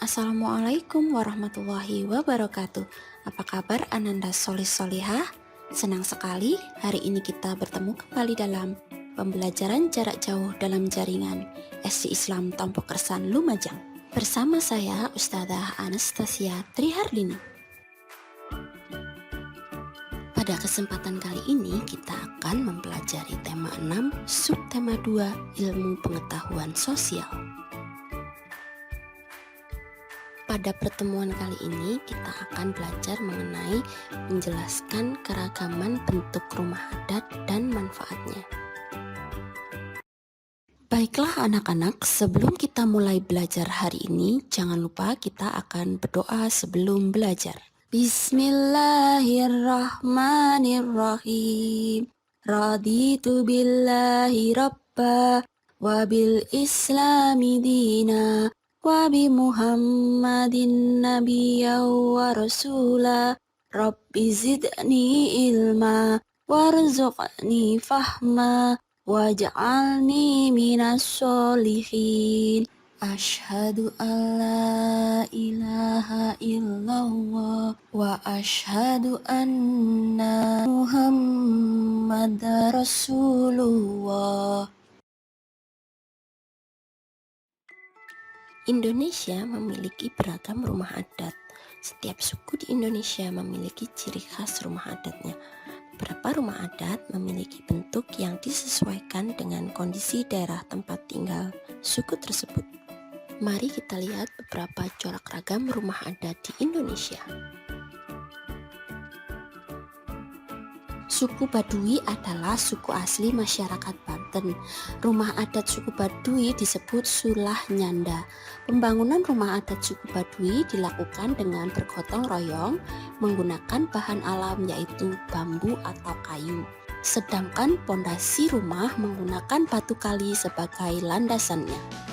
Assalamualaikum warahmatullahi wabarakatuh. Apa kabar Ananda Solis Solihah? Senang sekali hari ini kita bertemu kembali dalam pembelajaran jarak jauh dalam jaringan SD Islam Tompo Kersan Lumajang. Bersama saya Ustadzah Anastasia Trihardini. Pada kesempatan kali ini kita akan mempelajari tema 6, subtema 2, ilmu pengetahuan sosial. Pada pertemuan kali ini kita akan belajar mengenai menjelaskan keragaman bentuk rumah adat dan manfaatnya. Baiklah anak-anak, sebelum kita mulai belajar hari ini, jangan lupa kita akan berdoa sebelum belajar. Bismillahirrahmanirrahim. Raditu billahi rabba wa bil islami dina wa bi Muhammadin nabiyya wa rasula. Rabbi zidni ilma warzuqni fahma waj'alni minas sholihin. Asyhadu an la ilaha illallah wa asyhadu anna Muhammadar Rasulullah. Indonesia memiliki beragam rumah adat. Setiap suku di Indonesia memiliki ciri khas rumah adatnya. Beberapa rumah adat memiliki bentuk yang disesuaikan dengan kondisi daerah tempat tinggal suku tersebut. Mari kita lihat beberapa corak ragam rumah adat di Indonesia. Suku Baduy adalah suku asli masyarakat Banten. Rumah adat suku Baduy disebut Sulah Nyanda. Pembangunan rumah adat suku Baduy dilakukan dengan bergotong royong menggunakan bahan alam yaitu bambu atau kayu. Sedangkan pondasi rumah menggunakan batu kali sebagai landasannya.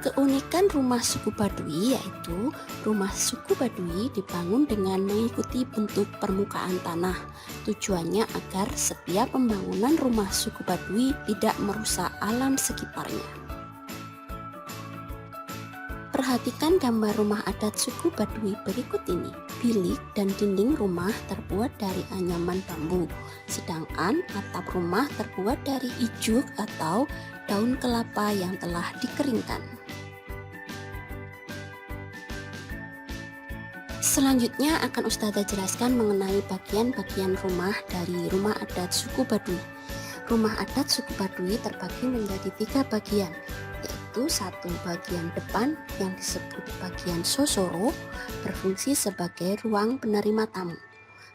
Keunikan rumah suku Baduy yaitu rumah suku Baduy dibangun dengan mengikuti bentuk permukaan tanah. Tujuannya agar setiap pembangunan rumah suku Baduy tidak merusak alam sekitarnya. Perhatikan gambar rumah adat suku Baduy berikut ini. Bilik dan dinding rumah terbuat dari anyaman bambu, sedangkan atap rumah terbuat dari ijuk atau daun kelapa yang telah dikeringkan. Selanjutnya akan Ustadzah jelaskan mengenai bagian-bagian rumah dari rumah adat suku Baduy. Rumah adat suku Baduy terbagi menjadi 3 bagian, yaitu satu bagian depan yang disebut bagian sosoro berfungsi sebagai ruang penerima tamu.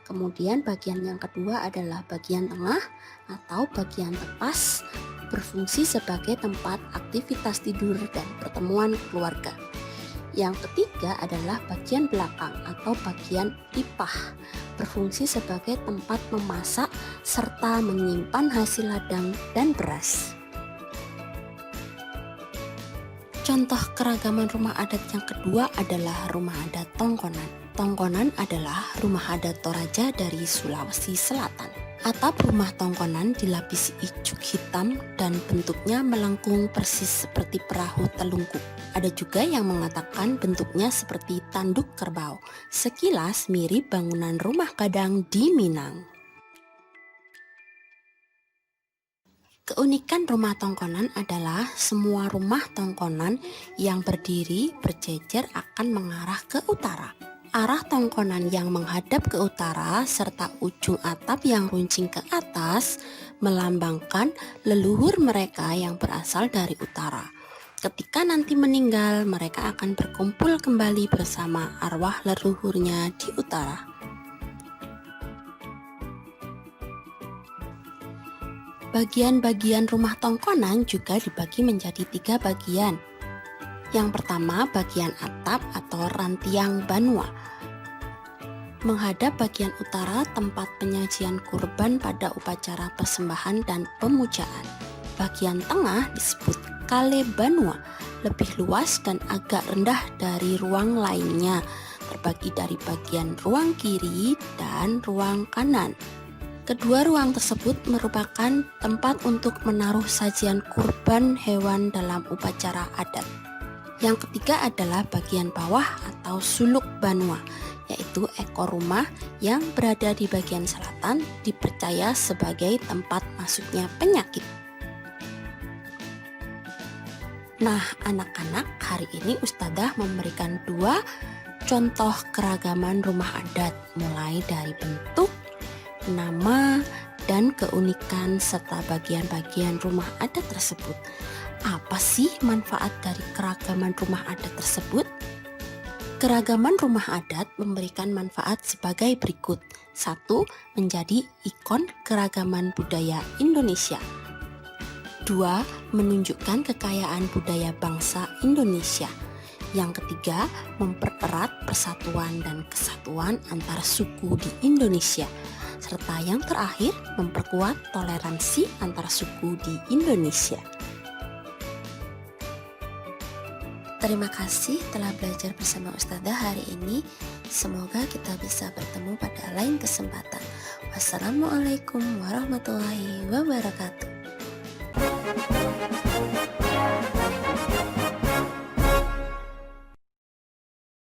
Kemudian bagian yang kedua adalah bagian tengah atau bagian tepas berfungsi sebagai tempat aktivitas tidur dan pertemuan keluarga. Yang ketiga adalah bagian belakang atau bagian lipah, berfungsi sebagai tempat memasak serta menyimpan hasil ladang dan beras. Contoh keragaman rumah adat yang kedua adalah rumah adat Tongkonan. Tongkonan adalah rumah adat Toraja dari Sulawesi Selatan. Atap rumah Tongkonan dilapisi ijuk hitam dan bentuknya melengkung persis seperti perahu telungkup. Ada juga yang mengatakan bentuknya seperti tanduk kerbau. Sekilas mirip bangunan rumah Gadang di Minang. Keunikan rumah Tongkonan adalah semua rumah Tongkonan yang berdiri berjejer akan mengarah ke utara. Arah tongkonan yang menghadap ke utara serta ujung atap yang runcing ke atas melambangkan leluhur mereka yang berasal dari utara. Ketika nanti meninggal, mereka akan berkumpul kembali bersama arwah leluhurnya di utara. Bagian-bagian rumah Tongkonan juga dibagi menjadi 3 bagian. Yang pertama, bagian atap atau rantiang banua. Menghadap bagian utara tempat penyajian kurban pada upacara persembahan dan pemujaan. Bagian tengah disebut kale banua, lebih luas dan agak rendah dari ruang lainnya, terbagi dari bagian ruang kiri dan ruang kanan. Kedua ruang tersebut merupakan tempat untuk menaruh sajian kurban hewan dalam upacara adat. Yang ketiga adalah bagian bawah atau suluk Banua, yaitu ekor rumah yang berada di bagian selatan dipercaya sebagai tempat masuknya penyakit. Nah, anak-anak, hari ini Ustadzah memberikan 2 contoh keragaman rumah adat, mulai dari bentuk, nama, dan keunikan serta bagian-bagian rumah adat tersebut. Apa sih manfaat dari keragaman rumah adat tersebut? Keragaman rumah adat memberikan manfaat sebagai berikut. 1. Menjadi ikon keragaman budaya Indonesia. 2. Menunjukkan kekayaan budaya bangsa Indonesia. Yang ketiga, mempererat persatuan dan kesatuan antar suku di Indonesia. Serta yang terakhir, memperkuat toleransi antar suku di Indonesia. Terima kasih telah belajar bersama Ustadzah hari ini. Semoga kita bisa bertemu pada lain kesempatan. Wassalamualaikum warahmatullahi wabarakatuh.